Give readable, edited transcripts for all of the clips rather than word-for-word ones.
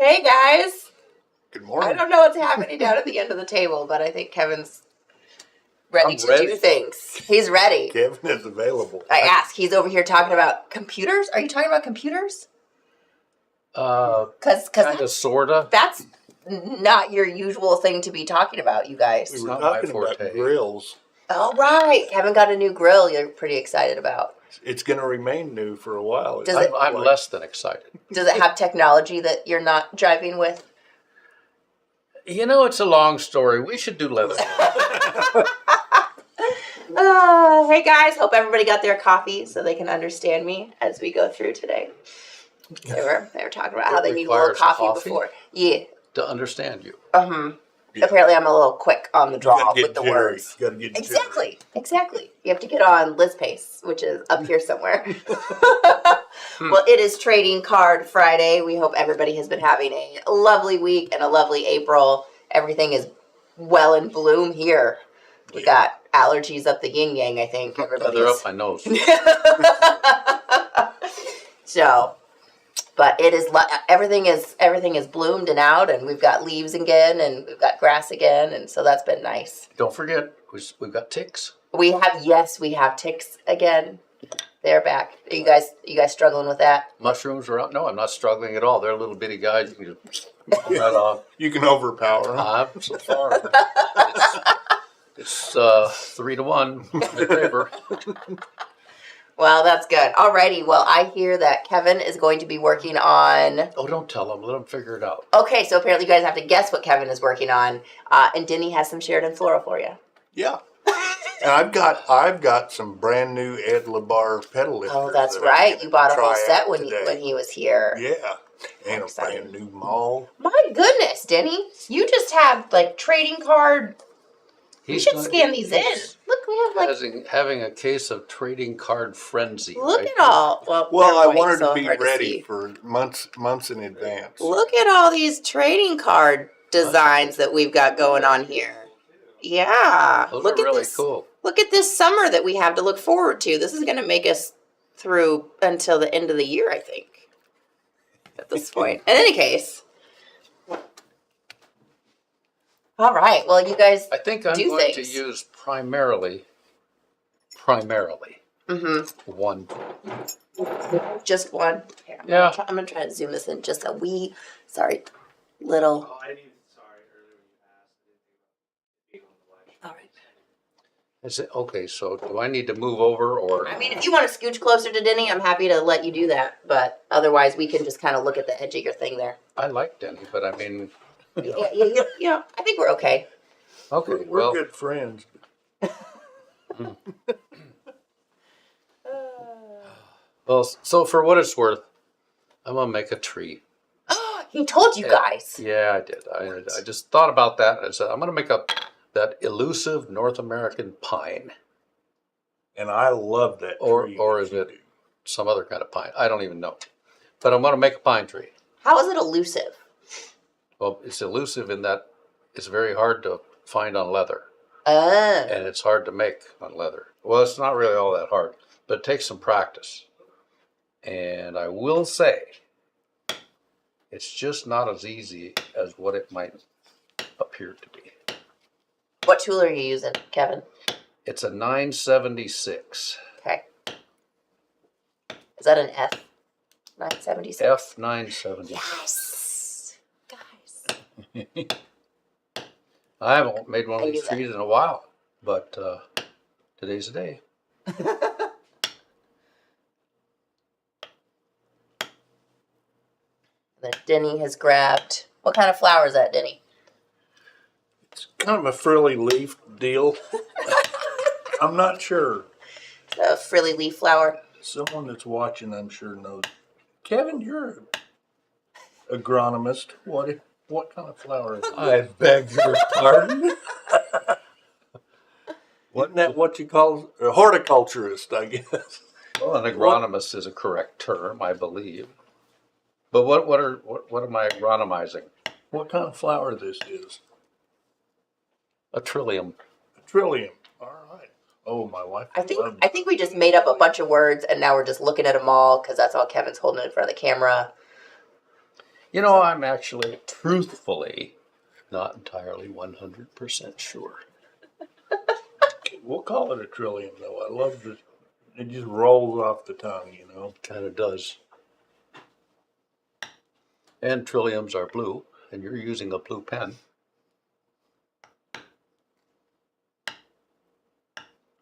Hey guys. Good morning. I don't know what's happening down at the end of the table, but I think Kevin's ready to do things. He's ready. Kevin is available. I asked. He's over here talking about computers. Are you talking about computers? Kind of, sorta. That's not your usual thing to be talking about, you guys. We were talking about grills. Oh, right. Kevin got a new grill you're pretty excited about. It's going to remain new for a while. I'm less than excited. Does it have technology that you're not driving with? You know, it's a long story. We should do leather. Hey guys, hope everybody got their coffee so they can understand me as we go through today. They were talking about how they need a little coffee before. Yeah. To understand you. Yeah. Apparently I'm a little quick on the draw with the words. You gotta get Exactly. You have to get on Liz pace, which is up here somewhere. Well, it is Trading Card Friday. We hope everybody has been having a lovely week and a lovely April. Everything is well in bloom here. We got allergies up the yin yang, I think. They're up my nose. So, but it is everything is bloomed and out, and we've got leaves again, and we've got grass again, and so that's been nice. Don't forget, we've got ticks. We have ticks again. They're back. Are you guys struggling with that? Mushrooms are out. No, I'm not struggling at all. They're little bitty guys. You can just right off. You can overpower them. So far, it's 3-1 in favor. Well, that's good. Alrighty. Well, I hear that Kevin is going to be working on... Oh, don't tell them. Let them figure it out. Okay, so apparently you guys have to guess what Kevin is working on. And Denny has some Sheridan floral for you. Yeah. And I've got some brand new Ed LeBar pedal lifters. Oh, that's right. You bought a whole set when he was here. Yeah. And a brand new maul. My goodness, Denny. You just have, trading card... You should scan these in. Look, we have having a case of trading card frenzy. Look right at all. Well, I wanted to be ready for months in advance. Look at all these trading card designs that we've got going on here. Yeah. Those are really cool. Look at this summer that we have to look forward to. This is going to make us through until the end of the year, I think, at this point. In any case. All right. Well, you guys I think I'm going to use primarily one. Just one? Here, I'm going to try to zoom this in just a wee, little. Oh, I didn't even, earlier when you asked, All right. Is it okay? So do I need to move over or? I mean, if you want to scooch closer to Denny, I'm happy to let you do that. But otherwise, we can just kind of look at the edge of your thing there. I like Denny, but I mean. Yeah, I think we're okay. Okay, we're good friends. Well, so for what it's worth, I'm gonna make a tree. He told you guys. Yeah, I did. I just thought about that. I said I'm gonna make that elusive North American pine. And I love that tree. Or is it some other kind of pine? I don't even know. But I'm gonna make a pine tree. How is it elusive? Well, it's elusive in that it's very hard to find on leather. And it's hard to make on leather. Well, it's not really all that hard, but it takes some practice. And I will say, it's just not as easy as what it might appear to be. What tool are you using, Kevin? It's a 976. Okay. Is that an F? 976? F976. Yes. I haven't made one of these trees in a while, but today's the day. Then Denny has grabbed... What kind of flower is that, Denny? It's kind of a frilly leaf deal. I'm not sure. A frilly leaf flower. Someone that's watching, I'm sure, knows. Kevin, you're an agronomist. What kind of flower is it? I beg your pardon? Wasn't that what you call a horticulturist, I guess? Well, an agronomist is a correct term, I believe. But what am I agronomizing? What kind of flower this is? A trillium. A trillium. All right. Oh, my wife. I think we just made up a bunch of words, and now we're just looking at them all because that's all Kevin's holding in front of the camera. You know, I'm actually, truthfully, not entirely 100% sure. We'll call it a trillium, though. I love this. It just rolls off the tongue, you know. Kind of does. And trilliums are blue, and you're using a blue pen.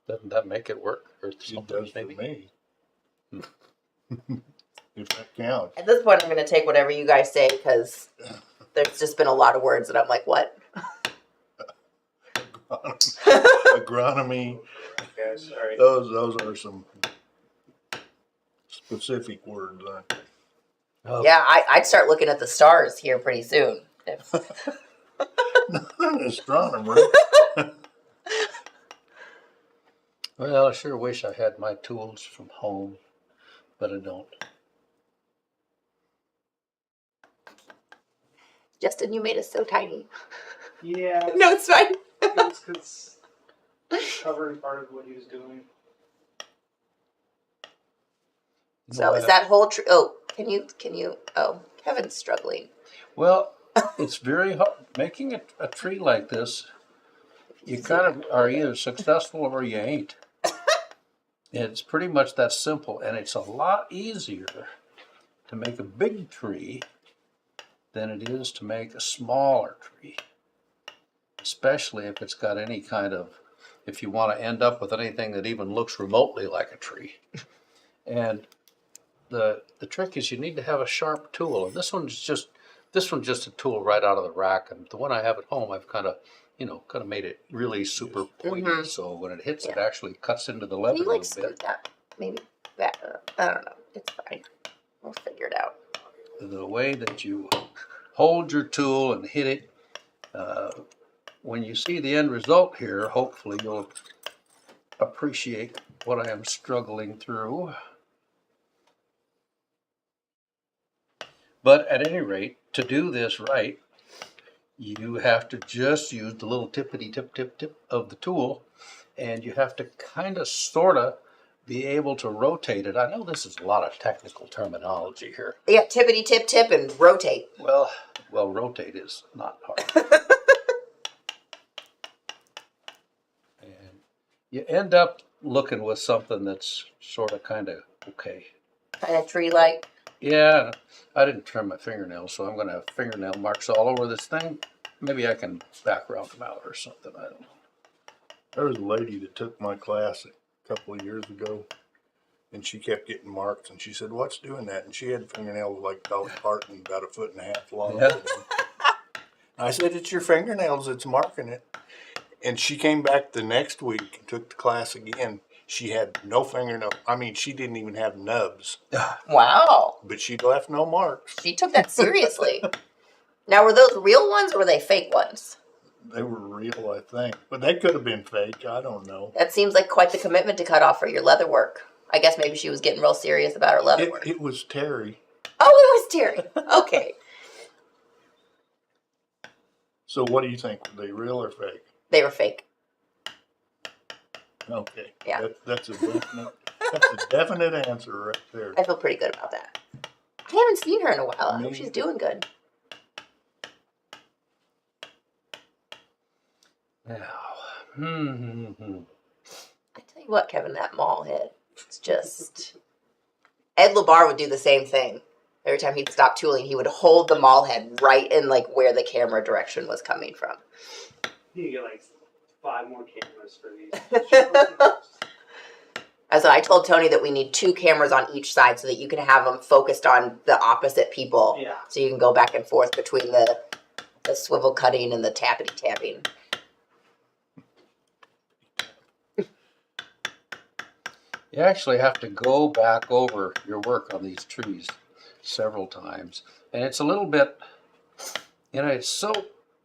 Doesn't that make it work? Or It something, does for maybe? me. If that counts. At this point, I'm going to take whatever you guys say because there's just been a lot of words that I'm like, what? Agronomy. Okay, sorry. Those are some specific words. Oh, Yeah, I'd start looking at the stars here pretty soon. Not an astronomer. Well, I sure wish I had my tools from home, but I don't. Justin, you made us so tiny. Yeah, No, it's fine. it's because covering part of what he was doing. So is that whole tree? Oh, can you? Oh, Kevin's struggling. Well, it's very hard. Making a tree like this, you kind of are either successful or you ain't. It's pretty much that simple, and it's a lot easier to make a big tree than it is to make a smaller tree, especially if it's got any kind of, if you want to end up with anything that even looks remotely like a tree. And the trick is you need to have a sharp tool, and this one's just a tool right out of the rack, and the one I have at home I've kind of made it really super pointy, so when it hits, it actually cuts into the leather Can you a like little scoot bit. that? Maybe that. I don't know. It's fine. We'll figure it out. The way that you hold your tool and hit it, when you see the end result here, hopefully you'll appreciate what I am struggling through. But at any rate, to do this right, you have to just use the little tippity tip of the tool, and you have to kind of sort of be able to rotate it. I know this is a lot of technical terminology here. Yeah, tippity tip and rotate. Well, rotate is not hard. And you end up looking with something that's sort of kind of okay. Kind of tree-like. Yeah, I didn't trim my fingernails, so I'm going to have fingernail marks all over this thing. Maybe I can background them out or something. I don't know. There was a lady that took my class a couple of years ago, and she kept getting marks, and she said, "What's doing that?" And she had fingernails like dog part and about 1.5 feet long. Yeah. I said, "It's your fingernails that's marking it." And she came back the next week and took the class again. She had no fingernail. I mean, she didn't even have nubs, Wow. but she left no marks. She took that seriously. Now, were those real ones or were they fake ones? They were real, I think, but they could have been fake. I don't know. That seems like quite the commitment to cut off for your leather work. I guess maybe she was getting real serious about her leather work. It was Terry. Oh, it was Terry. Okay. So what do you think? Were they real or fake? They were fake. Okay. Yeah. That's a definite answer right there. I feel pretty good about that. I haven't seen her in a while. I hope Me she's doing good. Now, I tell you what, Kevin, that mall hit. It's just... Ed LeBar would do the same thing. Every time he'd stop tooling, he would hold the mall head right in like where the camera direction was coming from. You get like 5 more cameras for these. And so I told Tony that we need 2 cameras on each side so that you can have them focused on the opposite people. Yeah. So you can go back and forth between the swivel cutting and the tappity tapping. you actually have to go back over your work on these trees several times. And it's a little bit, it's so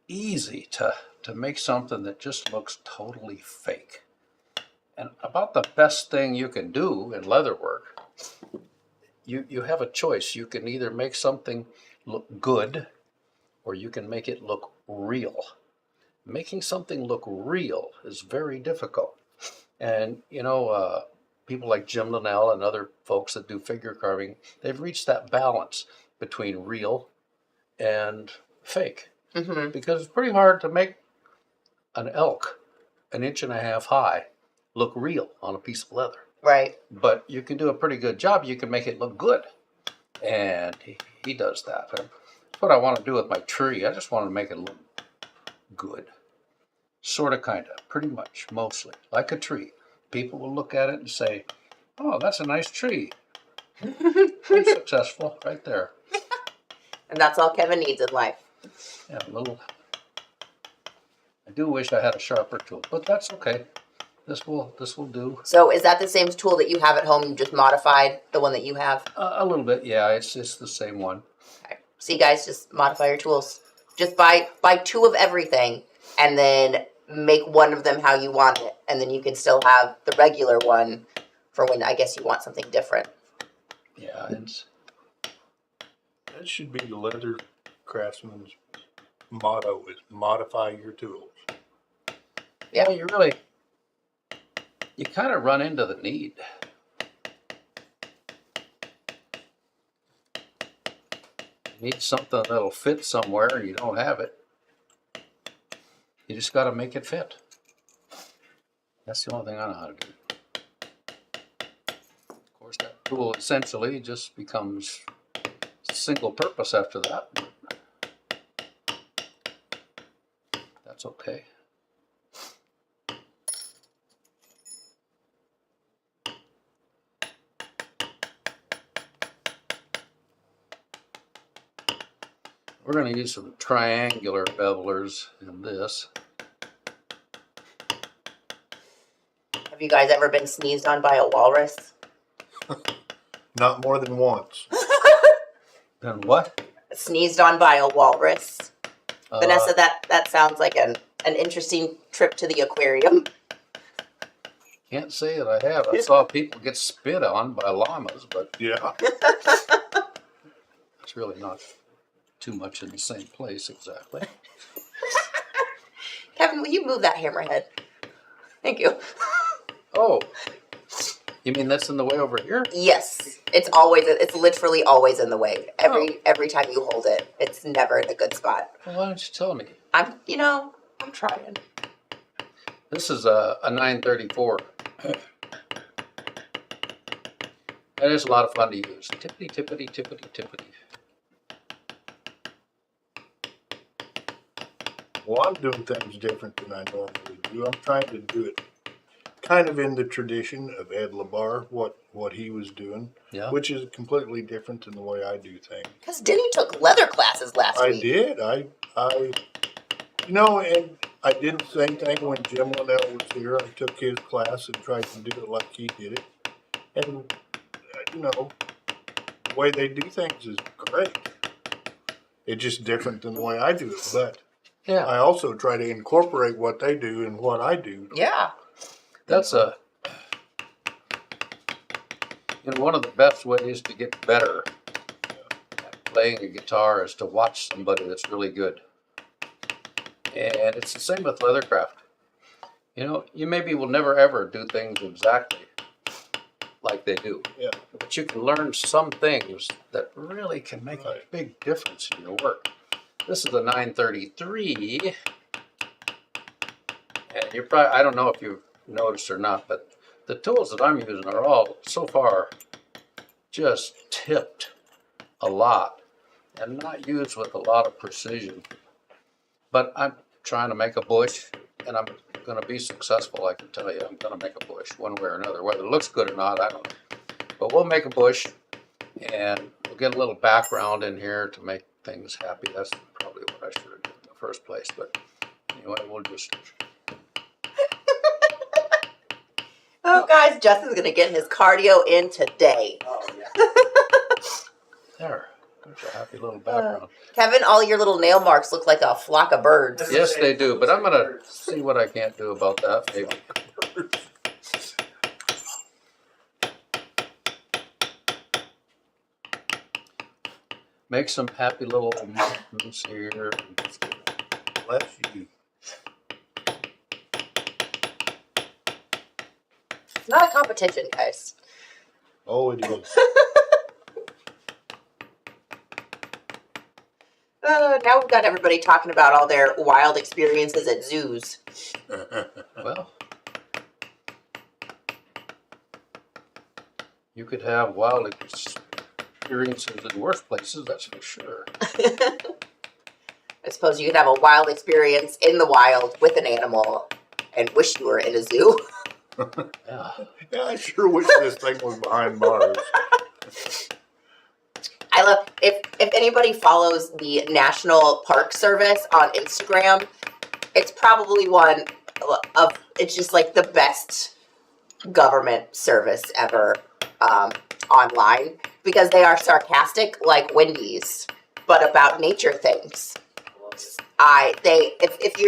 easy to make something that just looks totally fake. And about the best thing you can do in leatherwork, you have a choice. You can either make something look good or you can make it look real. Making something look real is very difficult. And, people like Jim Linnell and other folks that do figure carving, they've reached that balance between real and fake. Mm-hmm. Because it's pretty hard to make an elk 1.5 inches high look real on a piece of leather. Right. But you can do a pretty good job. You can make it look good. And he does that. That's what I want to do with my tree. I just want to make it look good. Sort of, kind of, pretty much, mostly. Like a tree. People will look at it and say, oh, that's a nice tree. I'm successful right there. And that's all Kevin needs in life. Yeah, a little. I do wish I had a sharper tool, but that's okay. This will do. So is that the same tool that you have at home? You just modified the one that you have? A little bit, yeah. It's the same one. Okay. So you guys just modify your tools. Just buy 2 of everything and then make one of them how you want it. And then you can still have the regular one for when I guess you want something different. Yeah, That should be the leather craftsman's motto: is modify your tools. yeah. You kind of run into the need. You need something that'll fit somewhere and you don't have it. You just got to make it fit. That's the only thing I know how to do. Of course, that tool essentially just becomes single purpose after that. That's okay. We're going to use some triangular bevelers in this. Have you guys ever been sneezed on by a walrus? Not more than once. And what? Sneezed on by a walrus? Vanessa, Uh, that sounds like an interesting trip to the aquarium. Can't say that I have. I saw people get spit on by llamas, but Yeah. it's really not too much in the same place exactly. Kevin, will you move that hammerhead? Thank you. Oh, you mean that's in the way over here? Yes, it's literally always in the way. Every time you hold it, it's never in a good spot. Well, why don't you tell me? I'm trying. This is a 934. That is a lot of fun to use. Tippity, tippity, tippity, tippity. Well, I'm doing things different than I normally do. I'm trying to do it kind of in the tradition of Ed LaBar, what he was doing, Yeah. which is completely different than the way I do things. Because Denny took leather classes last I week. did. And I did the same thing when Jim Linnell was here. I took his class and tried to do it like he did it. And, the way they do things is great. It's just different than the way I do it. But Yeah. I also try to incorporate what they do in what I do. Yeah. That's one of the best ways to get better at playing a guitar is to watch somebody that's really good. And it's the same with leathercraft. You maybe will never ever do things exactly like they do. Yeah. But you can learn some things that really can make a Right. big difference in your work. This is a 933. And you're probably, I don't know if you've noticed or not, but the tools that I'm using are all, so far, just tipped a lot and not used with a lot of precision. But I'm trying to make a bush, and I'm going to be successful, I can tell you. I'm going to make a bush one way or another. Whether it looks good or not, I don't know. But we'll make a bush, and we'll get a little background in here to make things happy. That's probably what I should have done in the first place. But anyway, we'll just... Oh, guys, Justin's going to get his cardio in today. Oh, yeah. There. There's a happy little background. Kevin, all your little nail marks look like a flock of birds. Yes, they do. But I'm going to see what I can't do about that, maybe. Make some happy little mountains here. Bless you. It's not a competition, guys. Oh, it is. Now we've got everybody talking about all their wild experiences at zoos. Well, you could have wild experiences in worse places, that's for sure. I suppose you could have a wild experience in the wild with an animal and wish you were in a zoo. Yeah. Yeah, I sure wish this thing was behind bars. I love if anybody follows the National Park Service on Instagram, it's probably one of it's just like the best government service ever online because they are sarcastic like Wendy's, but about nature things. If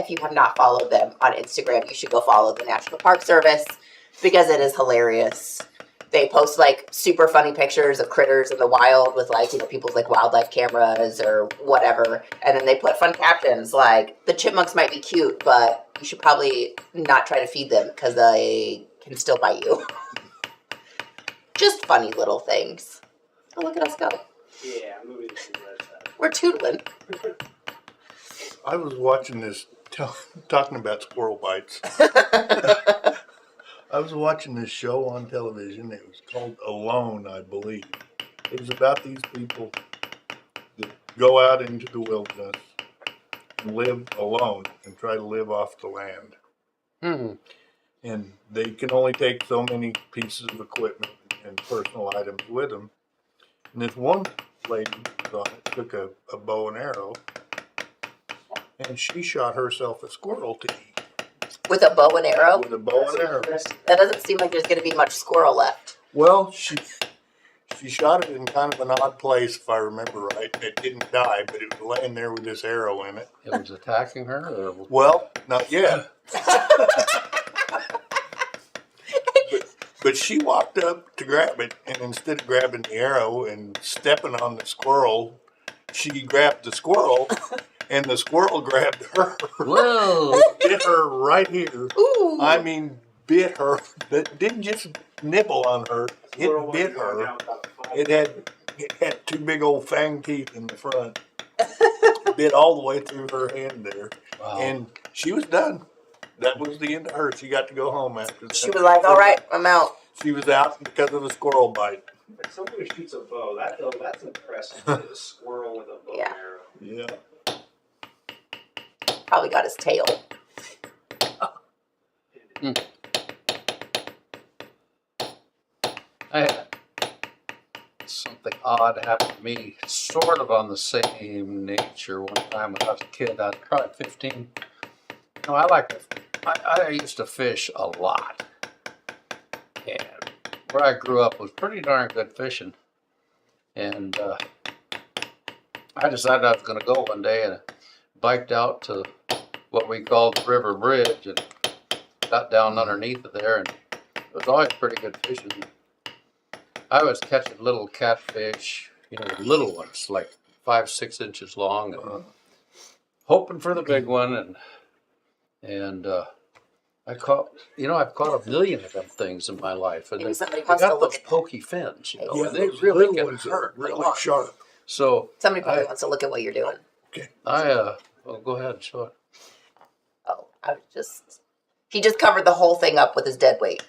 you have not followed them on Instagram, you should go follow the National Park Service because it is hilarious. They post like super funny pictures of critters in the wild with like, people's like wildlife cameras or whatever. And then they put fun captions like the chipmunks might be cute, but you should probably not try to feed them because they can still bite you. Just funny little things. Oh, look at us go. Yeah, I'm moving to the red side. We're tootling. I was watching this, talking about squirrel bites. I was watching this show on television. It was called Alone, I believe. It was about these people that go out into the wilderness and live alone and try to live off the land. Hmm. And they can only take so many pieces of equipment and personal items with them. And this one lady was on it, took a bow and arrow, and she shot herself a squirrel to eat. With a bow and arrow? With a bow and arrow. That doesn't seem like there's going to be much squirrel left. Well, she shot it in kind of an odd place, if I remember right. It didn't die, but it was laying there with this arrow in it. It was attacking her? Or... Well, not yet. But she walked up to grab it, and instead of grabbing the arrow and stepping on the squirrel, she grabbed the squirrel, and the squirrel grabbed her. Whoa! Bit her right here. Ooh. I mean, bit her. That didn't just nibble on her. It bit her. It had two big old fang teeth in the front. Bit all the way through her hand there. Wow. And she was done. That was the end of her. She got to go home after that. She was like, all right, I'm out. She was out because of a squirrel bite. Like someone who shoots a bow, that's impressive. A squirrel with a bow Yeah. and arrow. Yeah. Probably got his tail. I had something odd happen to me, sort of on the same nature. One time when I was a kid, I was probably 15. You know, I used to fish a lot. And where I grew up was pretty darn good fishing. And I decided I was going to go one day and biked out to what we called the River Bridge and got down underneath it there. And it was always pretty good fishing. I was catching little catfish, little ones, like 5-6 inches long, and hoping for the big one. And I've caught a million of them things in my life, and Maybe they somebody wants to got look those at pokey fins, Yeah, and they those really little can ones are hurt a really lot. sharp. So Somebody probably wants to look at what you're doing. Okay. well, go ahead, show it. Oh, he just covered the whole thing up with his dead weight.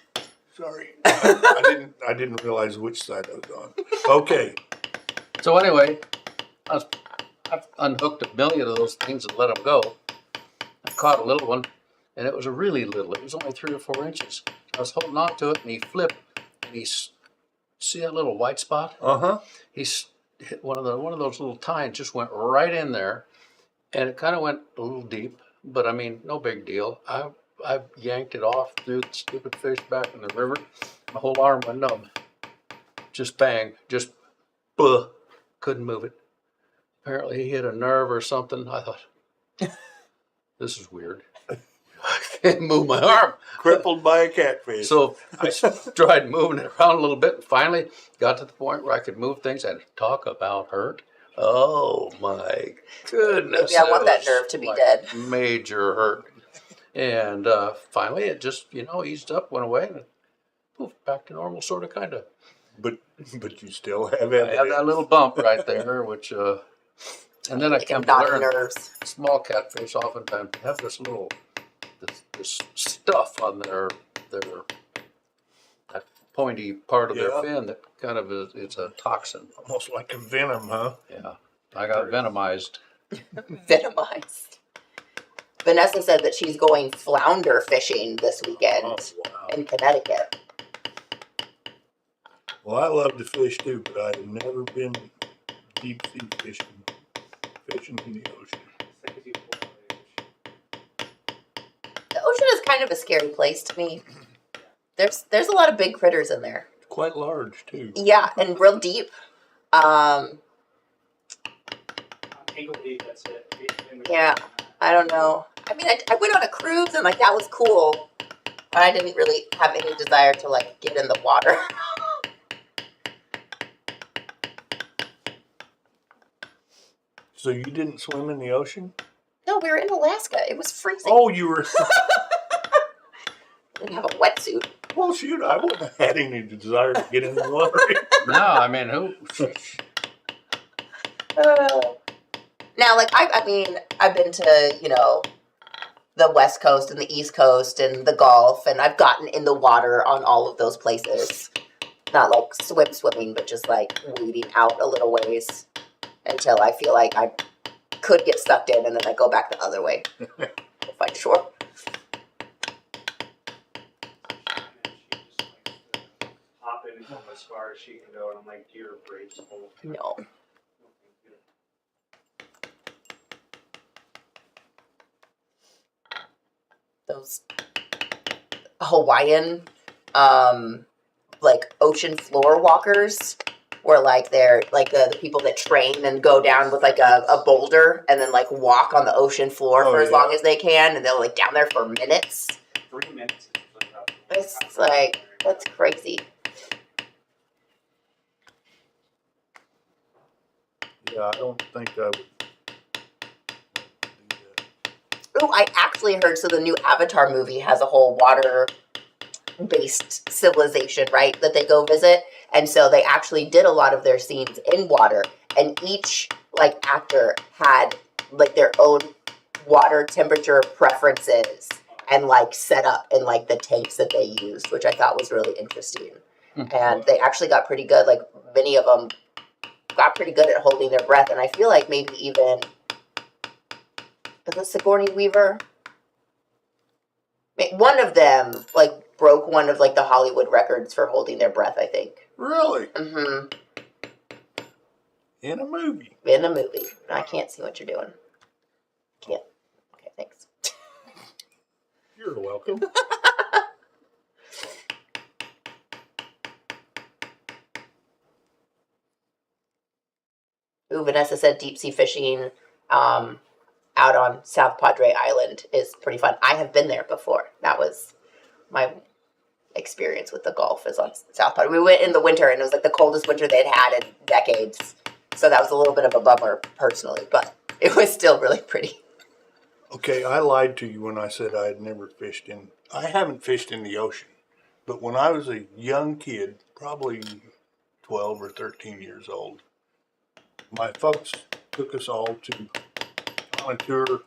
Sorry. I didn't realize which side I was on. Okay. So anyway, I've unhooked a million of those things and let them go. I caught a little one, and it was a really little. It was only 3 or 4 inches. I was holding on to it, and he flipped, and see that little white spot? Uh-huh. He hit one of those little tines, just went right in there, and it kind of went a little deep, but I mean, no big deal. I yanked it off, threw the stupid fish back in the river. My whole arm went numb. Just bang, just couldn't move it. Apparently he hit a nerve or something. I thought, this is weird. I can't move my arm. Crippled by a catfish. So I tried moving it around a little bit and finally got to the point where I could move things and talk about hurt. Oh my goodness. Yeah, I want that nerve to be dead. Major hurt. And finally it just, eased up, went away, and poof, back to normal, sort of, kind of. But you still have it. I have that little bump right there, which And then I Like, come to knotty learn nerves. small catfish oftentimes have this stuff on their that pointy part of their Yeah. fin that kind of it's a toxin. Almost like a venom, huh? Yeah, I got venomized. Venomized. Vanessa said that she's going flounder fishing this weekend Oh, wow. in Connecticut. Well, I love to fish too, but I've never been deep sea fishing in the ocean. The ocean is kind of a scary place to me. There's a lot of big critters in there. It's quite large too. Yeah, and real deep. Ankle deep, that's it. Yeah, I don't know. I mean, I went on a cruise and like that was cool, but I didn't really have any desire to like get in the water. So you didn't swim in the ocean? No, we were in Alaska. It was freezing. Oh, you were. Didn't have a wetsuit. Well, shoot, I wouldn't have had any desire to get in the water. No, I mean who? Now, like I mean, I've been to the West Coast and the East Coast and the Gulf, and I've gotten in the water on all of those places. Not like swimming, but just like wading out a little ways until I feel like I could get sucked in, and then I go back the other way to find shore. Hop in and go as far as she can go, and I'm like, you're brave soul. No. Those Hawaiian like ocean floor walkers where like they're like the people that train and go down with like a boulder and then like walk on the ocean floor Oh, for as yeah. long as they can, and they're like down there for minutes. 3 minutes. It's like, that's crazy. Yeah, I don't think I would do that. Oh, I actually heard, so the new Avatar movie has a whole water-based civilization, right, that they go visit. And so they actually did a lot of their scenes in water. And each, like, actor had, like, their own water temperature preferences and, like, set up in, like, the tanks that they used, which I thought was really interesting. And they actually got pretty good. Like, many of them got pretty good at holding their breath. And I feel like maybe even... is it Sigourney Weaver? One of them, like, broke one of, like, the Hollywood records for holding their breath, I think. Really? Mm-hmm. In a movie? In a movie. I can't see what you're doing. Can't. Okay, thanks. You're welcome. Ooh, Vanessa said deep sea fishing out on South Padre Island is pretty fun. I have been there before. That was my experience with the Gulf is on South Padre. We went in the winter, and it was like the coldest winter they'd had in decades. So that was a little bit of a bummer personally, but it was still really pretty. Okay, I lied to you when I said I had never fished in. I haven't fished in the ocean, but when I was a young kid, probably 12 or 13 years old, my folks took us all on a tour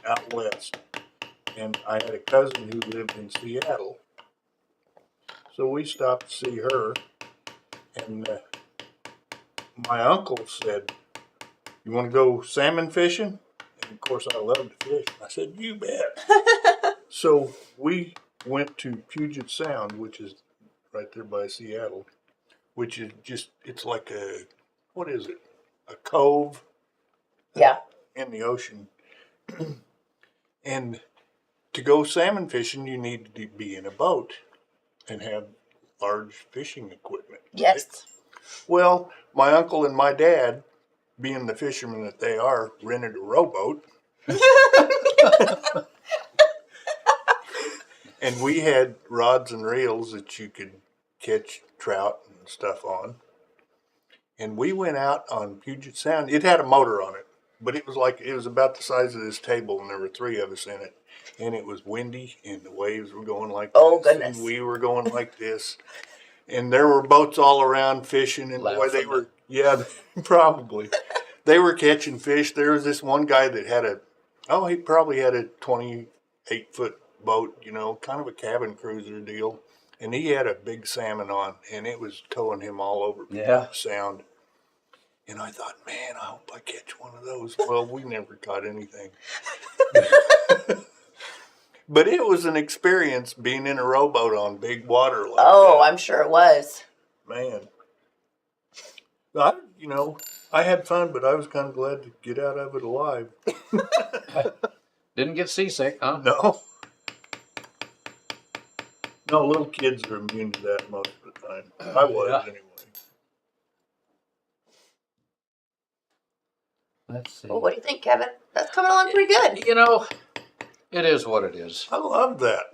out west, and I had a cousin who lived in Seattle, so we stopped to see her, and my uncle said, "You want to go salmon fishing?" And of course I love to fish. I said, "You bet." So we went to Puget Sound, which is right there by Seattle, which is just, it's like a, what is it? A cove. Yeah. In the ocean. And to go salmon fishing, you need to be in a boat and have large fishing equipment. Yes. Well, my uncle and my dad, being the fishermen that they are, rented a rowboat. And we had rods and reels that you could catch trout and stuff on. And we went out on Puget Sound. It had a motor on it, but it was about the size of this table, and there were 3 of us in it. And it was windy, and the waves were going like this. Oh, goodness. And we were going like this. And there were boats all around fishing, and boy, they Laughing. were, yeah, probably. they were catching fish. There was this one guy that had he probably had a 28-foot boat, you know, kind of a cabin cruiser deal. And he had a big salmon on, and it was towing him all over Yeah. Sound. And I thought, man, I hope I catch one of those. Well, we never caught anything. But it was an experience being in a rowboat on big water like that. I'm sure it was. Man. I had fun, but I was kind of glad to get out of it alive. Didn't get seasick, huh? No. No, little kids are immune to that most of the time. I was, anyway. Let's see. Well, what do you think, Kevin? That's coming along pretty good. You know, it is what it is. I love that.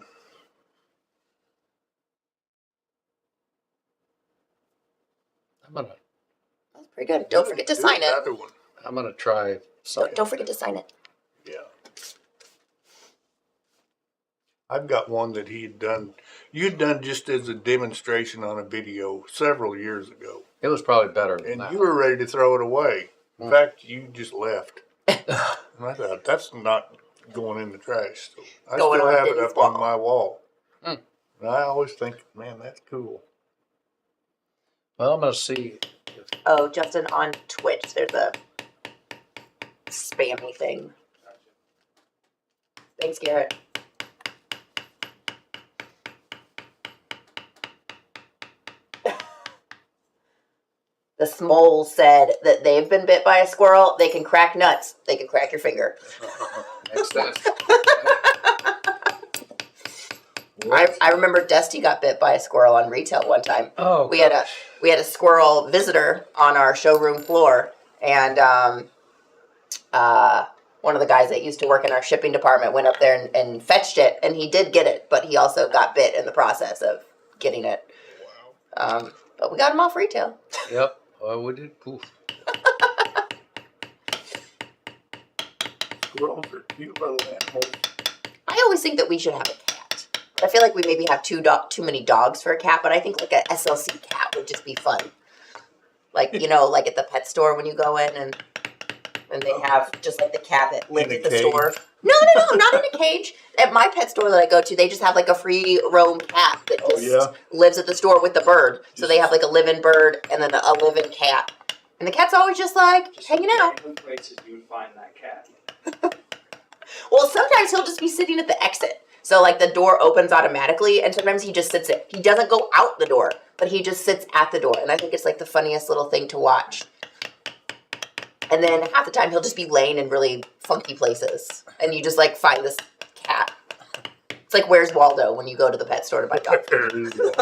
I'm That's pretty good. Don't forget to Do sign it. another one. gonna try something. Don't forget to sign it. Yeah. I've got one that you'd done just as a demonstration on a video several years ago. It was probably better than And that. you were ready to throw it away. In fact, you just left. And I thought, that's not going in the trash. So I Going still on have it Denny's up wall. on my wall. Hmm. And I always think, man, that's cool. Well, I'm gonna see. Oh, Justin, on Twitch, there's a spammy thing. Thanks, Garrett. The Smole said that they've been bit by a squirrel. They can crack nuts. They can crack your finger. Next time. I remember Dusty got bit by a squirrel on retail one time. Oh, We had a squirrel visitor on our showroom floor, and one of the guys that used to work in our shipping department went up there and fetched it, and he did get it, but he also got bit in the process of getting it. Wow. But we got him off retail. Yep. Oh, we did. Poof. Squirrels are cute little animals. I always think that we should have a cat. I feel like we maybe have too many dogs for a cat, but I think like a SLC cat would just be fun. Like, like at the pet store when you go in and they have just like the cat that lives In a at the cage? store. No, not in a cage. At my pet store that I go to, they just have like a free roam cat that just lives at the store with the bird. So they have like a live-in bird and then a live-in cat. And the cat's always just like hanging out. Random places you would find that cat. Well, sometimes he'll just be sitting at the exit. So like the door opens automatically and sometimes he just sits it. He doesn't go out the door, but he just sits at the door. And I think it's like the funniest little thing to watch. And then half the time he'll just be laying in really funky places. And you just like find this cat. It's like Where's Waldo when you go to the pet store to buy dog food. There you go.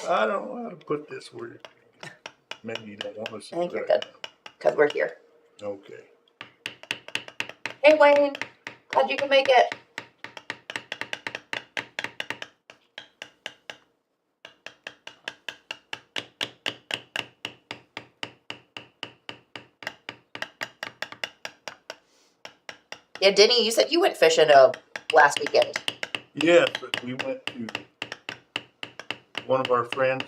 I don't know how to put this word. Maybe you don't want to see I think you're that. good. Because we're here. Okay. Hey Wayne, glad you can make it. Yeah, Denny, you said you went fishing last weekend. Yes, but we went to one of our friends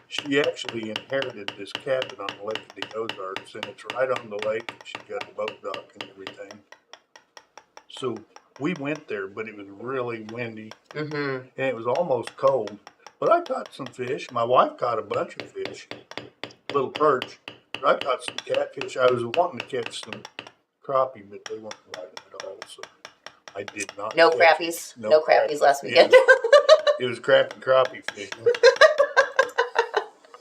she actually inherited this cabin on the Lake of the Ozarks, and it's right on the lake. She's got a boat dock and everything. So we went there, but it was really windy, Mm-hmm. and it was almost cold. But I caught some fish. My wife caught a bunch of fish, little perch. But I caught some catfish. I was wanting to catch some crappie, but they weren't biting at all, so I did not. No catch crappies. it. No crappies last weekend. It was crappie fishing.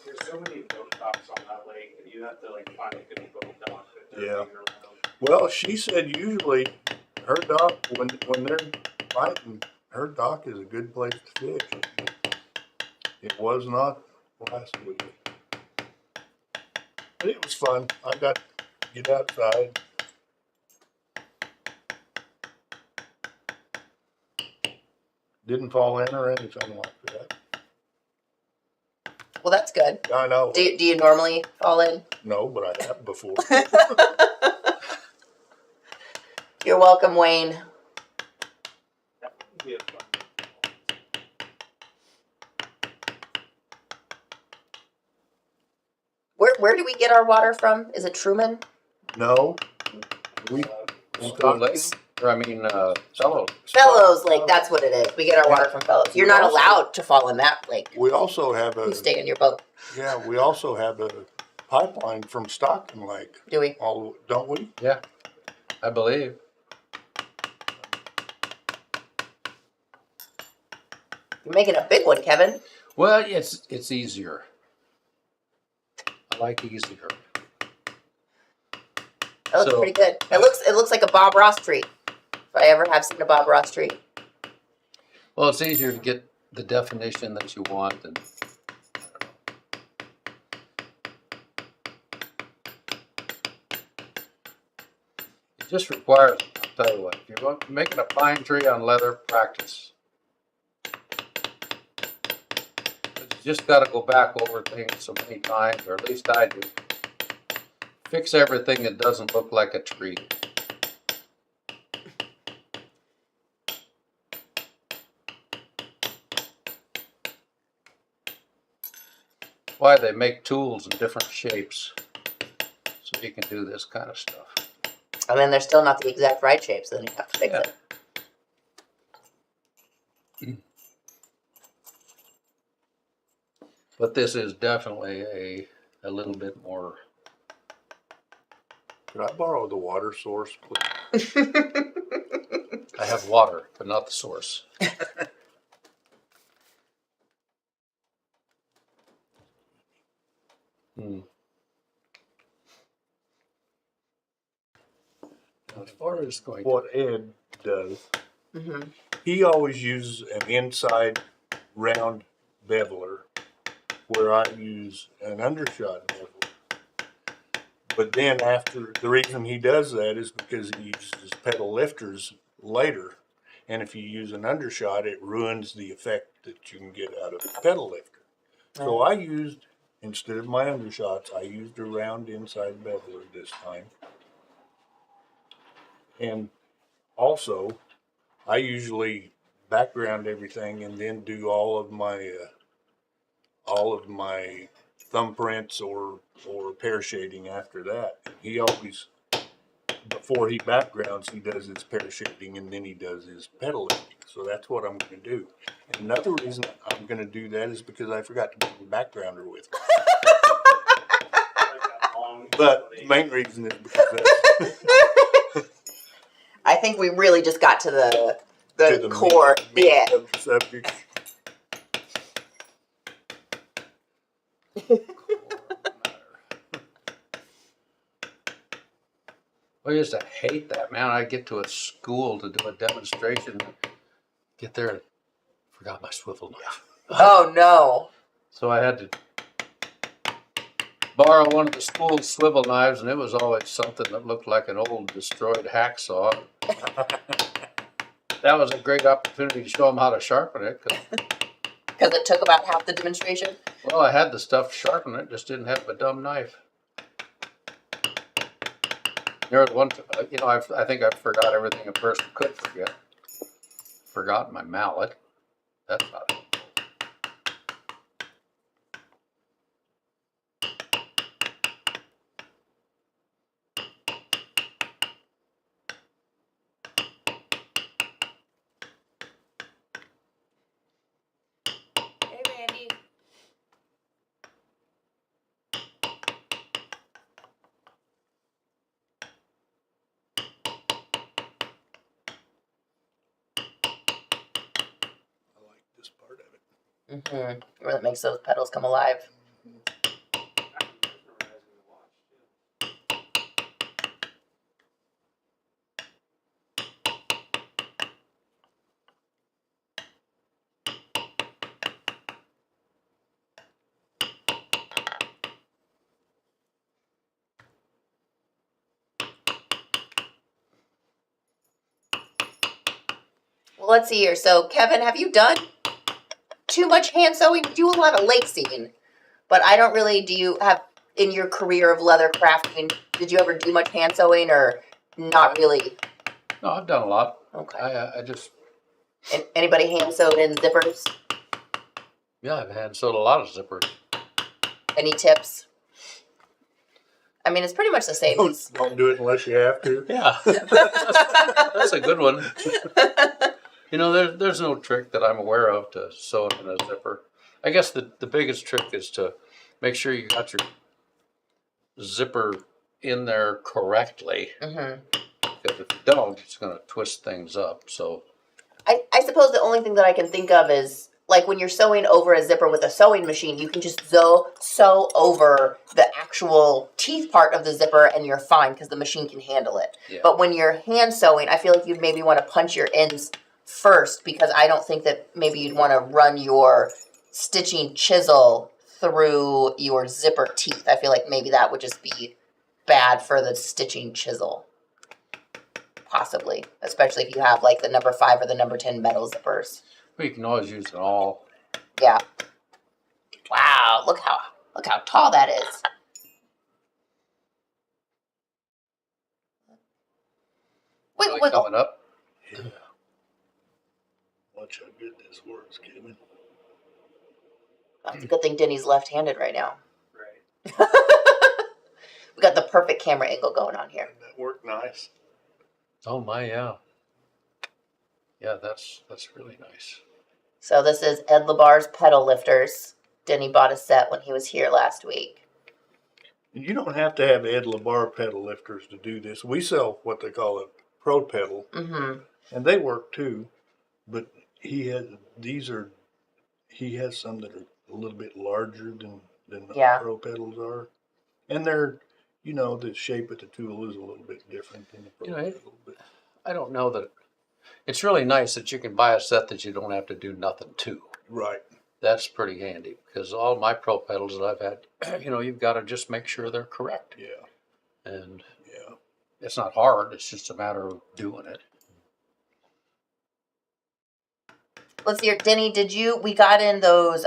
There's so many boat docks on that lake that you have to like find a good boat dock that they're Yeah. moving around. Well, she said usually her dock, when they're fighting, her dock is a good place to fish. It was not last week. But it was fun. I got to get outside. Didn't fall in or anything like that. Well, that's good. I know. Do you normally fall in? No, but I have before. You're welcome, Wayne. That would be a fun. Where do we get our water from? Is it Truman? No, we Stone Lake, or I mean, Fellows. Fellows Lake, that's what it is. We get our water from Fellows. You're not allowed to fall in that lake. We also have You stay in your boat. Yeah, we also have a pipeline from Stockton Lake. Do we? Don't we? Yeah, I believe. You're making a big one, Kevin. Well, it's easier. I like easier. That looks So- pretty good. It looks like a Bob Ross tree. If I ever have seen a Bob Ross tree. Well, it's easier to get the definition that you want, and it just requires. I'll tell you what. If you're making a pine tree on leather, practice. But you just got to go back over things so many times, or at least I do. Fix everything that doesn't look like a tree. Why they make tools in different shapes so you can do this kind of stuff. And then they're still not the exact right shape, so then you have to fix it. But this is definitely a little bit more. Could I borrow the water source, please? I have water, but not the source. As far as going, What Ed does, Mm-hmm. he always uses an inside round beveler, where I use an undershot beveler. But then the reason he does that is because he uses pedal lifters later. And if you use an undershot, it ruins the effect that you can get out of a pedal lifter. So I used, instead of my undershots, I used a round inside beveler this time. And also, I usually background everything and then do all of my thumbprints or pear shading after that. He always, before he backgrounds, he does his pear shading and then he does his pedal lifting. So that's what I'm going to do. And another reason I'm going to do that is because I forgot to bring the backgrounder with me. But the main reason is because I think we really just got to the to the core. meat Yeah. of the subject. I used to hate that, man. I'd get to a school to do a demonstration, get there and forgot my swivel knife. Oh no. So I had to borrow one of the school's swivel knives, and it was always something that looked like an old destroyed hacksaw. That was a great opportunity to show them how to sharpen it. Because it took about half the demonstration. Well, I had the stuff to sharpen it, just didn't have a dumb knife. There was one, I think I forgot everything a person could forget. Forgot my mallet. That's not it. Hey, Randy. I like this part of it. Mm-hmm. Really makes those pedals come alive. Well, let's see here. So, Kevin, have you done too much hand sewing? You do a lot of lake seeing, but I don't really. Do you have in your career of leather crafting? Did you ever do much hand sewing, or not really? No, I've done a lot. Okay. I just, Anybody hand sewed in zippers? yeah, I've hand sewed a lot of zippers. Any tips? I mean, it's pretty much the same. Don't do it unless you have to. Yeah, that's a good one. There's no trick that I'm aware of to sew in a zipper. I guess the biggest trick is to make sure you got your zipper in there correctly. Mm-hmm. Because if you don't, it's going to twist things up. So I suppose the only thing that I can think of is like when you're sewing over a zipper with a sewing machine, you can just sew over the actual teeth part of the zipper and you're fine because the machine can handle it. Yeah. But when you're hand sewing, I feel like you'd maybe want to punch your ends first because I don't think that maybe you'd want to run your stitching chisel through your zipper teeth. I feel like maybe that would just be bad for the stitching chisel. Possibly, especially if you have like the number 5 or the number 10 metal zippers. well, you can always use it all. Yeah. Wow, look how tall that is. Wait, Really wiggle. coming up. Yeah. Watch how good this works, Kevin. It's a good thing Denny's left-handed right now. Right. We got the perfect camera angle going on here. That worked nice. Oh my, yeah. Yeah, that's really nice. So this is Ed LeBar's pedal lifters. Denny bought a set when he was here last week. You don't have to have Ed LeBar pedal lifters to do this. We sell what they call a pro pedal, Mm-hmm. and they work too. But he has some that are a little bit larger than the Yeah. pro pedals are, and they're the shape of the tool is a little bit different than the pro pedal. But I don't know that it's really nice that you can buy a set that you don't have to do nothing to. right, That's pretty handy because all my pro pedals that I've had, you've got to just make sure they're correct. yeah, And yeah. it's not hard. It's just a matter of doing it. Let's see, Denny, we got in those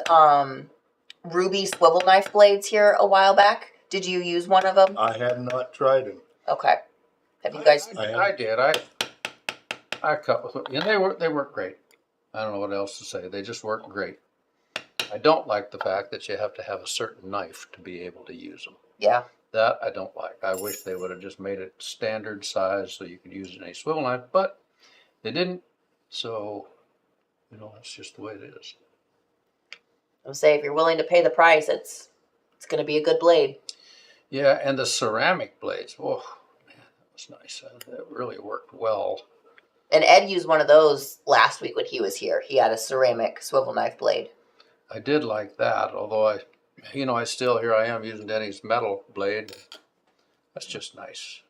ruby swivel knife blades here a while back. Did you use one of them? I have not tried them. Okay. Have you guys? I did. I cut with them. Yeah, they work great. I don't know what else to say. They just work great. I don't like the fact that you have to have a certain knife to be able to use them. Yeah. That I don't like. I wish they would have just made it standard size so you could use it in a swivel knife, but they didn't. So, that's just the way it is. I'll say if you're willing to pay the price, it's going to be a good blade. Yeah, and the ceramic blades. Oh, man, that was nice. That really worked well. And Ed used one of those last week when he was here. He had a ceramic swivel knife blade. I did like that, although I here I am using Denny's metal blade. That's just nice.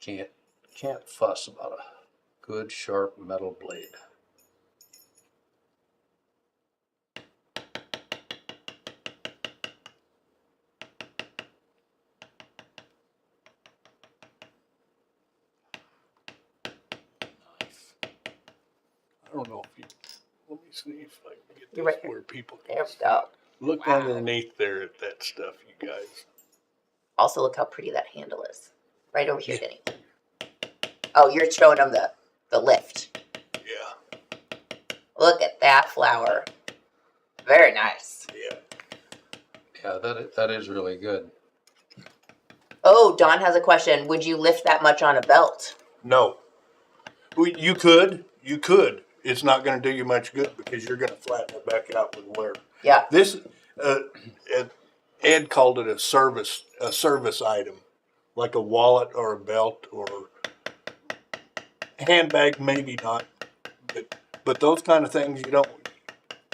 You can't fuss about a good sharp metal blade. I don't know if you. Let me see if I can get this You're right here. where people can There we see. go. Look Wow. underneath there at that stuff, you guys. Also, look how pretty that handle is. Right over here, Denny. Oh, you're showing them the lift. Yeah, Look at that flower. Very nice. yeah. Yeah, that is really good. Oh, Don has a question. Would you lift that much on a belt? No. Well, you could. It's not going to do you much good because you're going to flatten it back out with wear. Yeah. This, Ed called it a service item, like a wallet or a belt or handbag, maybe not. But those kind of things,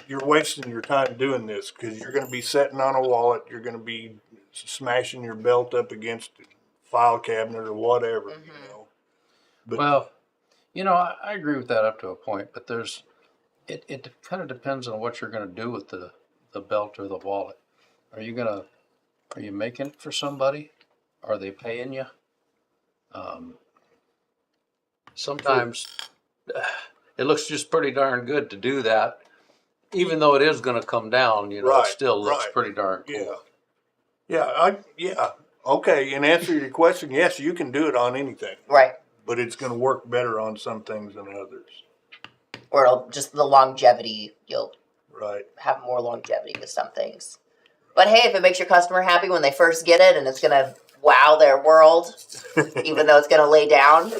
you're wasting your time doing this because you're going to be sitting on a wallet. You're going to be smashing your belt up against a file cabinet or whatever, But Well, I agree with that up to a point, but it kind of depends on what you're going to do with the belt or the wallet. Are you making it for somebody? Are they paying you? Sometimes it looks just pretty darn good to do that. Even though it is going to come down, it still looks pretty darn cool. Yeah. Okay, in answer to your question, yes, you can do it on anything. Right. But it's going to work better on some things than others. Or it'll just the longevity, you'll Right. have more longevity with some things. But hey, if it makes your customer happy when they first get it and it's going to wow their world, even though it's going to lay down,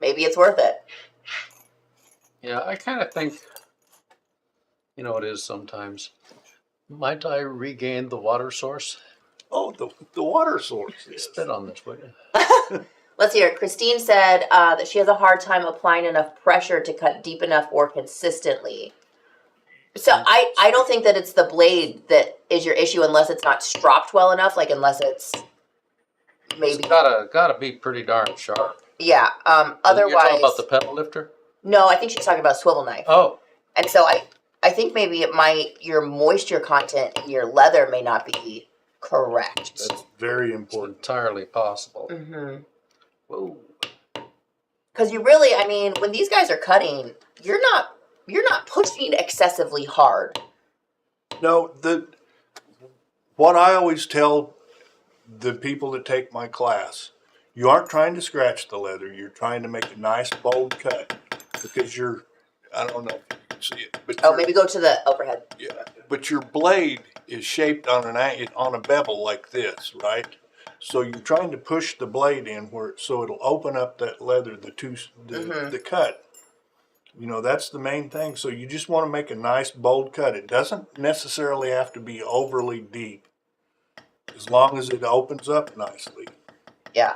maybe it's worth it. Yeah, I kind of think, it is sometimes. Might I regain the water source? Oh, the water source. Spit on this, will you? Let's hear it. Christine said that she has a hard time applying enough pressure to cut deep enough or consistently. So I don't think that it's the blade that is your issue unless it's not stropped well enough, like unless it's maybe. It's gotta be pretty darn sharp. Yeah. You're Otherwise. talking about the pedal lifter? No, I think she's talking about a swivel knife. Oh. And so I think maybe your moisture content in your leather may not be correct. That's very It's important. entirely possible. Mm-hmm. Whoa. Because you really, I mean, when these guys are cutting, you're not pushing excessively hard. No, what I always tell the people that take my class, you aren't trying to scratch the leather. You're trying to make a nice bold cut because I don't know if you can see it, but Maybe go to the overhead. yeah, but your blade is shaped on a bevel like this, right? So you're trying to push the blade in so it'll open up that leather, the cut. That's the main thing. So you just want to make a nice bold cut. It doesn't necessarily have to be overly deep, as long as it opens up nicely. Yeah.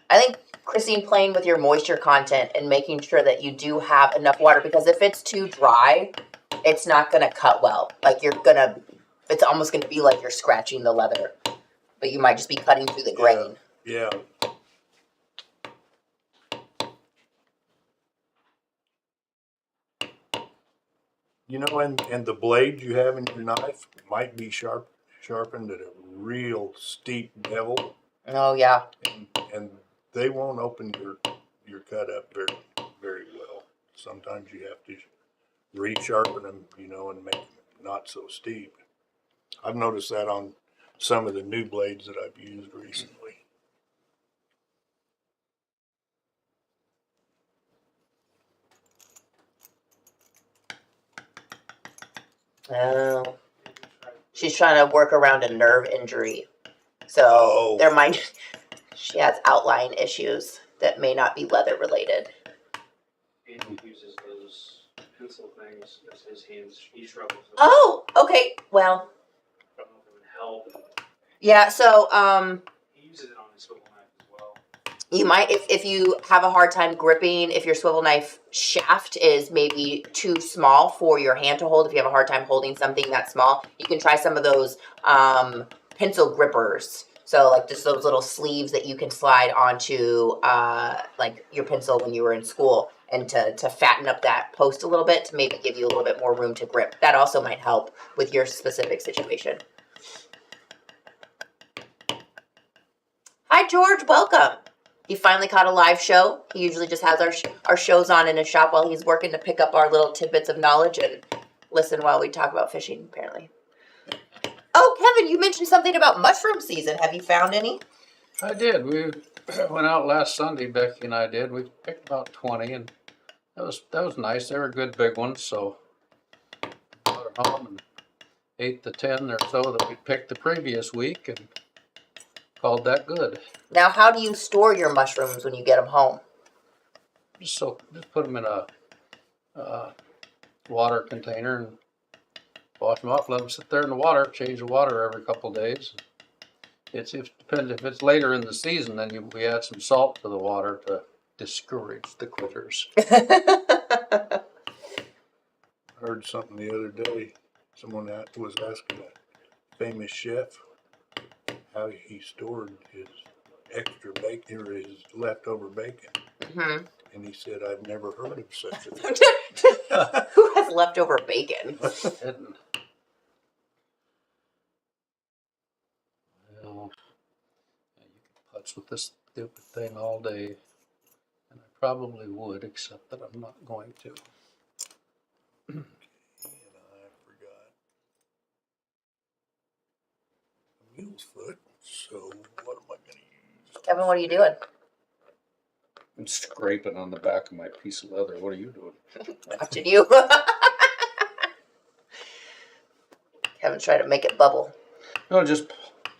I think, Christine, playing with your moisture content and making sure that you do have enough water, because if it's too dry, it's not going to cut well. Like it's almost going to be like you're scratching the leather, but you might just be cutting through the grain. Yeah. And the blade you have in your knife might be sharpened at a real steep bevel, Oh, yeah. and they won't open your cut up very, very well. Sometimes you have to resharpen them, and make them not so steep. I've noticed that on some of the new blades that I've used recently. Oh. She's trying to work around a nerve injury. So she has outline issues that may not be leather related. And he uses those pencil things as his hands. He struggles with. Oh, okay. Well, I don't know if it would help. yeah, so He uses it on his swivel knife as well. you might, if you have a hard time gripping, if your swivel knife shaft is maybe too small for your hand to hold, if you have a hard time holding something that small, you can try some of those pencil grippers. So like just those little sleeves that you can slide onto like your pencil when you were in school, and to fatten up that post a little bit to maybe give you a little bit more room to grip. That also might help with your specific situation. Hi, George. Welcome. He finally caught a live show. He usually just has our shows on in his shop while he's working to pick up our little tidbits of knowledge and listen while we talk about fishing, apparently. Oh, Kevin, you mentioned something about mushroom season. Have you found any? I did. We went out last Sunday, Becky and I did. We picked about 20, and that was nice. They were good big ones, so brought her home and ate the 10 or so that we picked the previous week and called that good. Now, how do you store your mushrooms when you get them home? Just put them in a water container and wash them off. Let them sit there in the water. Change the water every couple of days. It depends. If it's later in the season, then we add some salt to the water to discourage the critters. I heard something the other day. Someone was asking a famous chef how he stored his extra bacon or his leftover bacon. Mm-hmm. And he said, "I've never heard of such a thing." Who has leftover bacon? Well, you can putz with this stupid thing all day, and I probably would, except that I'm not going to. And I forgot a mule's foot. So what am I going to use? Kevin, what are you doing? I'm scraping on the back of my piece of leather. What are you doing? Watching you. Kevin's trying to make it bubble. No, just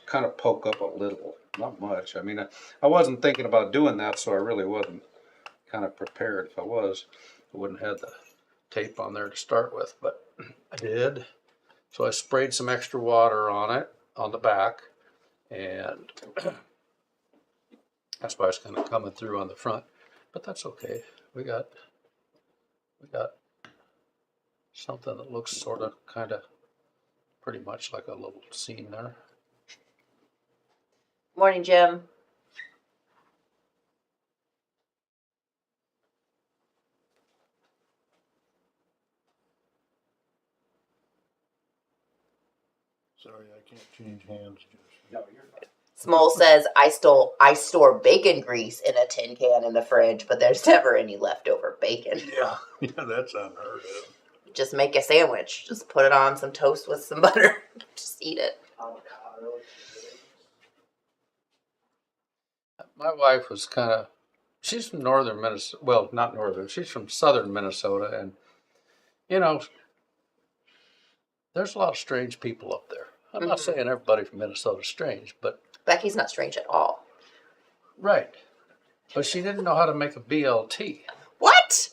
kind of poke up a little, not much. I mean, I wasn't thinking about doing that, so I really wasn't kind of prepared. If I was, I wouldn't have had the tape on there to start with, but I did. So I sprayed some extra water on it, on the back, and that's why it's kind of coming through on the front, but that's okay. We got something that looks sort of kind of pretty much like a little scene there. Morning, Jim. Sorry, I can't change hands. No, you're fine. Smole says I store bacon grease in a tin can in the fridge, but there's never any leftover bacon. Yeah, that's unheard of. Just make a sandwich. Just put it on some toast with some butter. Just eat it. Avocado. My wife was she's from northern Minnesota. Well, not northern. She's from southern Minnesota, and you know, there's a lot of strange people up there. I'm not saying everybody from Minnesota is strange, but Becky's not strange at all. right. But she didn't know how to make a BLT. What?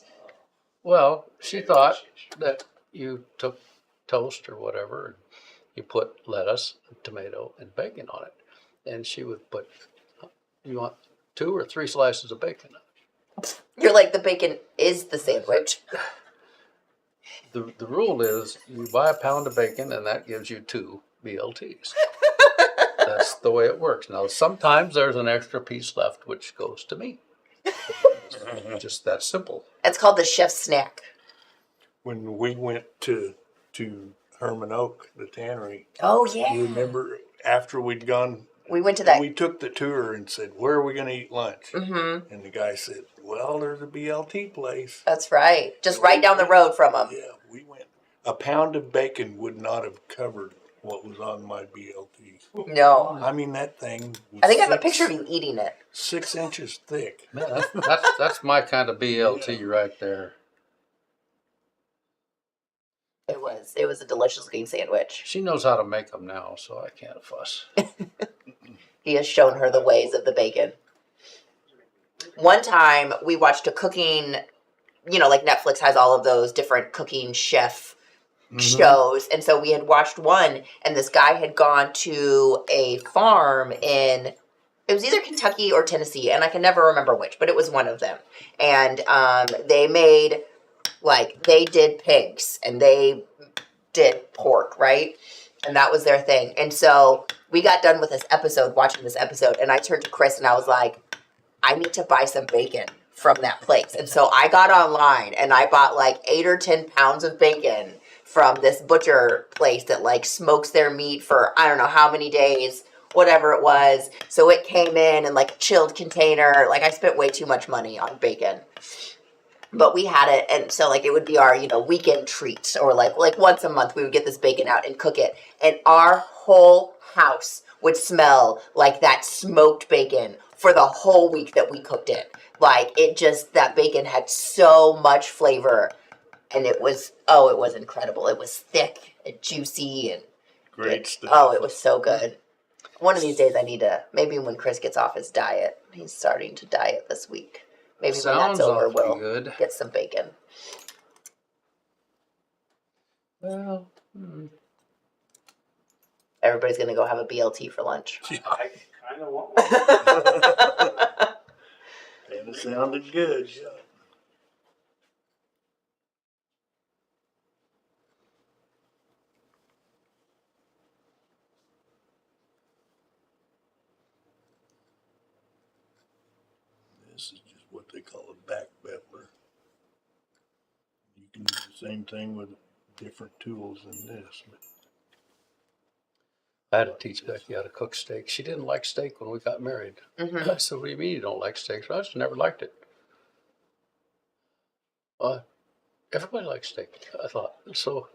Well, she thought that you took toast or whatever, and you put lettuce, tomato, and bacon on it, and she would put. You want 2 or 3 slices of bacon on it. You're like, the bacon is the sandwich. The rule is you buy a pound of bacon and that gives you 2 BLTs. That's the way it works. Now, sometimes there's an extra piece left, which goes to me. Just that simple. It's called the chef's snack. When we went to Herman Oak, the tannery, Oh, yeah. you remember after we'd gone, We went to that. we took the tour and said, where are we going to eat lunch? Mm-hmm. And the guy said, well, there's a BLT place. That's right. Just right down the road from them. Yeah, we went. A pound of bacon would not have covered what was on my BLT. No. I mean, that thing was I think I have a picture of you eating it. 6 inches thick. Man, that's my kind of BLT right there. It was a delicious looking sandwich. She knows how to make them now, so I can't fuss. He has shown her the ways of the bacon. One time we watched a cooking, like Netflix has all of those different cooking chef shows. And so we had watched one, and this guy had gone to a farm it was either Kentucky or Tennessee, and I can never remember which, but it was one of them. And they made, they did pigs, and they did pork, right? And that was their thing. And so we got done with watching this episode, and I turned to Chris and I was like, I need to buy some bacon from that place. And so I got online and I bought 8 or 10 pounds of bacon from this butcher place that smokes their meat for I don't know how many days, whatever it was. So it came in a chilled container. I spent way too much money on bacon. But we had it, and so it would be our weekend treat, or like once a month we would get this bacon out and cook it, and our whole house would smell like that smoked bacon for the whole week that we cooked it. That bacon had so much flavor, and it was incredible. It was thick and juicy and Great stuff. Oh, it was so good. One of these days I need to, maybe when Chris gets off his diet, he's starting to diet this week. Maybe when that's over, we'll get some bacon. Well, Everybody's going to go have a BLT for lunch. I kind of want one. And it sounded good. Yeah. This is just what they call a back beveler. You can do the same thing with different tools than this. But I had to teach Becky how to cook steak. She didn't like steak when we got married. Mm-hmm. I said, what do you mean you don't like steak? So I just never liked it. Well, everybody likes steak, I thought. So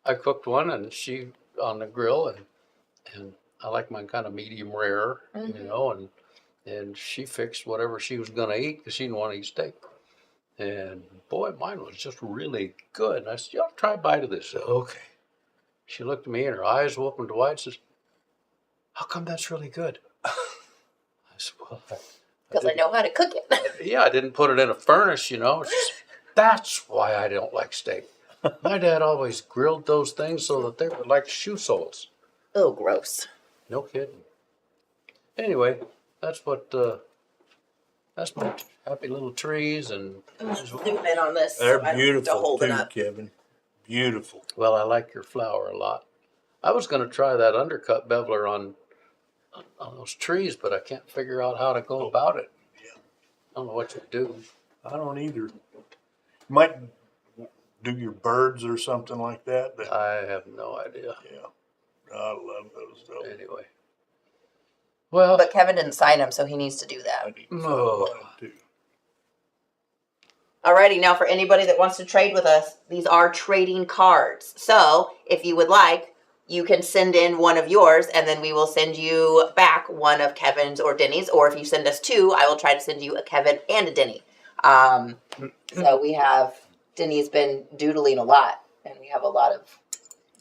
I cooked one, and she on the grill, and I like mine kind of medium rare, and she fixed whatever she was going to eat because she didn't want to eat steak. And boy, mine was just really good. And I said, try a bite of this. She said, okay. She looked at me and her eyes opened wide and says, how come that's really good? I said, well, Because I know how to cook it. yeah, I didn't put it in a furnace, you know. It's just, that's why I don't like steak. My dad always grilled those things so that they were like shoe soles. Oh, gross. No kidding. Anyway, that's what, that's my happy little trees and, Zoom in on this. They're so I don't have to beautiful hold it too, up. Kevin. Beautiful. well, I like your flower a lot. I was going to try that undercut beveler on those trees, but I can't figure out how to go about it. Yeah. I don't know what to do. I don't either. You might do your birds or something like that. I have no idea. Yeah. I love those though. Anyway. Well, But Kevin didn't sign them, so he needs to do I that. need to Oh. find mine too. Alrighty, now for anybody that wants to trade with us, these are trading cards. So if you would like, you can send in one of yours, and then we will send you back one of Kevin's or Denny's. Or if you send us two, I will try to send you a Kevin and a Denny. So we have, Denny's been doodling a lot, and we have a lot of,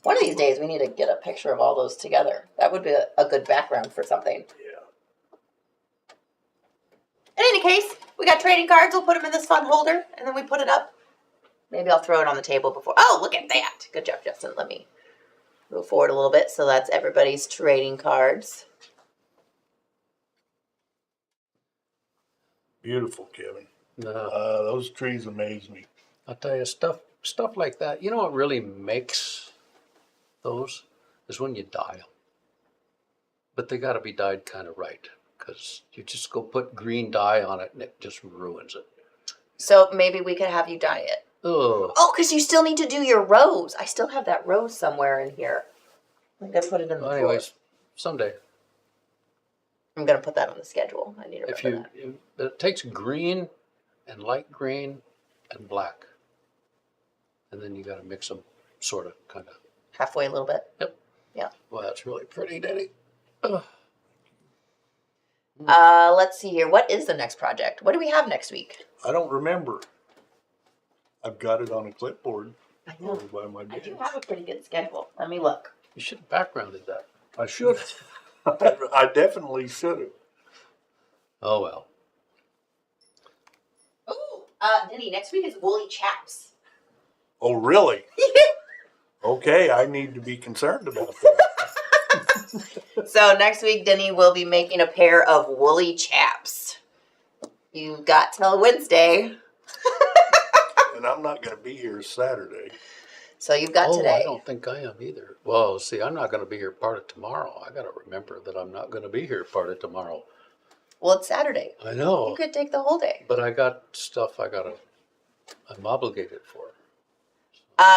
one of these days we need to get a picture of all those together. That would be a good background for something. Yeah. In any case, we got trading cards. We'll put them in this fun holder, and then we put it up. Maybe I'll throw it on the table before. Oh, look at that. Good job, Justin. Let me move forward a little bit. So that's everybody's trading cards. Beautiful, Kevin. no. Those trees amaze me. I'll tell you, stuff like that. You know what really makes those is when you dye them. But they got to be dyed kind of right, because you just go put green dye on it and it just ruins it. So maybe we could have you dye it. Ugh. Oh, because you still need to do your rose. I still have that rose somewhere in here. I'm going to put it in the Well, drawer. anyways, someday, I'm going to put that on the schedule. I need to if remember you, it takes green and light green and black, and then you got to mix them, sort of, kind of. that. Halfway a little bit. Yep. Yeah. Well, that's really pretty, Denny. Ugh. Let's see here. What is the next project? What do we have next week? I don't remember. I've got it on a clipboard I know. over by my I desk. do have a pretty good schedule. Let me look. You should have backgrounded that. I should. I definitely should have. Oh, well. Ooh, Denny, next week is woolly chaps. Oh, really? Okay, I need to be concerned about that. So next week, Denny will be making a pair of woolly chaps. You've got till Wednesday. And I'm not going to be here Saturday. So you've got I today. don't think I am either. Well, see, I'm not going to be here part of tomorrow. I got to remember that I'm not going to be here part of tomorrow. Well, it's Saturday. I You know, could take the whole day. but I got stuff I'm obligated for.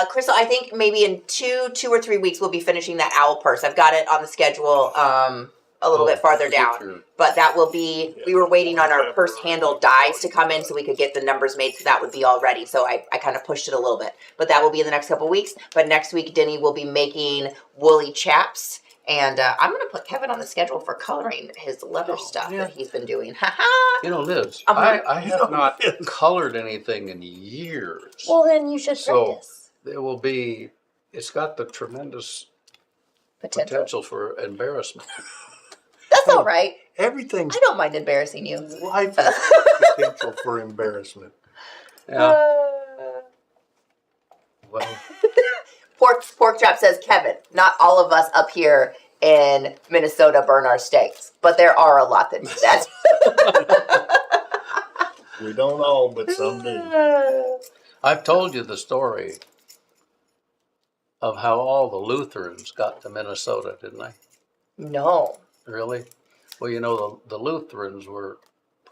Crystal, I think maybe in two or 3 weeks we'll be finishing that owl purse. I've got it on the schedule a little bit farther down. But that will be, we were waiting on our purse handle dies to come in so we could get the numbers made, so that would be all ready. So I kind of pushed it a little bit. But that will be in the next couple of weeks. But next week, Denny will be making woolly chaps. And I'm going to put Kevin on the schedule for coloring his leather stuff yeah. that he's been doing. Ha-ha! You know, Liz, Uh-huh. I have not colored anything in years. Well, then you should So, practice. There will be, it's got the tremendous Potential. potential for embarrassment. That's all right. Everything's I don't mind embarrassing you. life has potential for embarrassment. Yeah. Well, Pork Chop says, Kevin, not all of us up here in Minnesota burn our steaks, but there are a lot that do that. We don't all, but some do. I've told you the story of how all the Lutherans got to Minnesota, didn't I? No. Really? Well, you know, the Lutherans were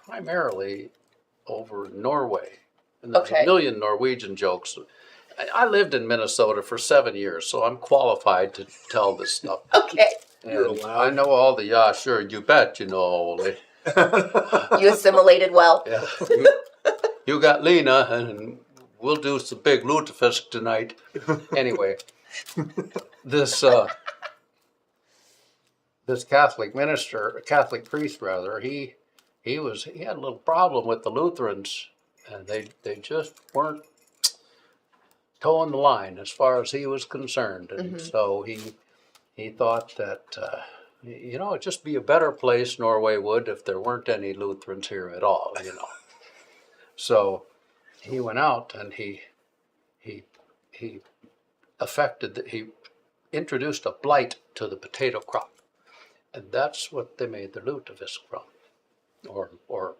primarily over in Norway. And there's Okay. a million Norwegian jokes. I lived in Minnesota for 7 years, so I'm qualified to tell this stuff. Okay. You're And allowed. I know all the, yeah, sure, you bet, you know, Ole. You assimilated well. Yeah. You got Lena, and we'll do some big lutefisk tonight. Anyway, this Catholic priest rather, he had a little problem with the Lutherans, and they just weren't towing the line as far as he was concerned, and so he thought that You know, it'd just be a better place, Norway would, if there weren't any Lutherans here at all, you know. So he went out and he he introduced a blight to the potato crop. And that's what they made the lutefisk from, or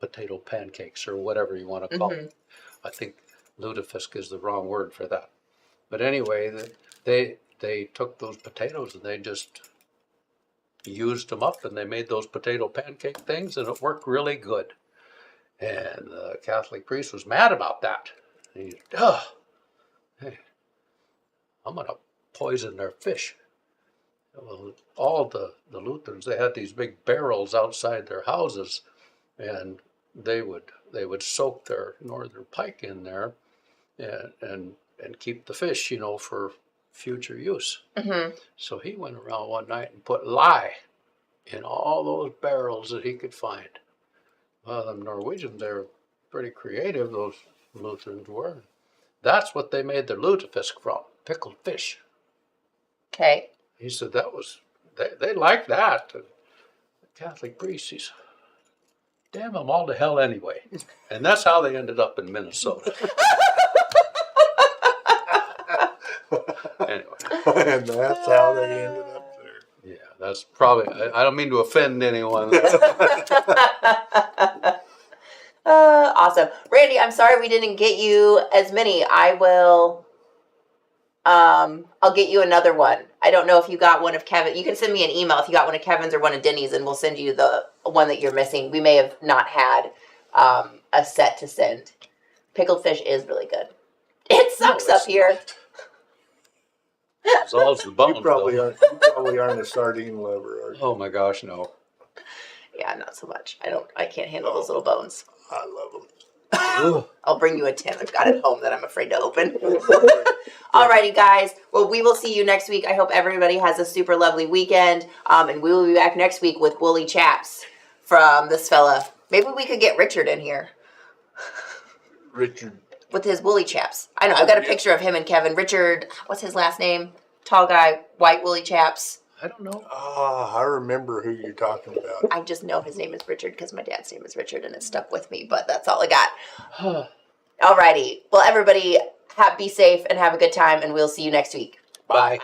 potato pancakes, or whatever you want to call it. I think lutefisk is the wrong word for that. But anyway, they took those potatoes and they just used them up, and they made those potato pancake things, and it worked really good. And the Catholic priest was mad about that. He, hey, I'm going to poison their fish. Well, all the Lutherans, they had these big barrels outside their houses, and they would soak their northern pike in there, and keep the fish, you know, for future use. So he went around one night and put lye in all those barrels that he could find. Well, the Norwegians, they're pretty creative, those Lutherans were. That's what they made their lutefisk from, pickled fish. Okay. He said that was, they liked that. And the Catholic priest, he said, damn them all to hell anyway. And that's how they ended up in Minnesota. Anyway. And that's how they ended up there. Yeah, that's probably, I don't mean to offend anyone. Awesome. Randy, I'm sorry we didn't get you as many. I'll get you another one. I don't know if you got one of Kevin. You can send me an email if you got one of Kevin's or one of Denny's, and we'll send you the one that you're missing. We may have not had a set to send. Pickled fish is really good. It sucks up here. It's all the bones, You probably though. aren't a sardine lover, are you? Oh my gosh, no. Yeah, not so much. I can't handle those little bones. I love them. I'll bring you a tin. I've got it home that I'm afraid to open. Alrighty, guys. Well, we will see you next week. I hope everybody has a super lovely weekend. And we will be back next week with woolly chaps from this fella. Maybe we could get Richard in here Richard. with his woolly chaps. I know. I've got a picture of him and Kevin. Richard, what's his last name? Tall guy, white woolly chaps. I don't know. I remember who you're talking about. I just know his name is Richard because my dad's name is Richard and it stuck with me, but that's all I got. Alrighty. Well, everybody, be safe and have a good time, and we'll see you next week. Bye.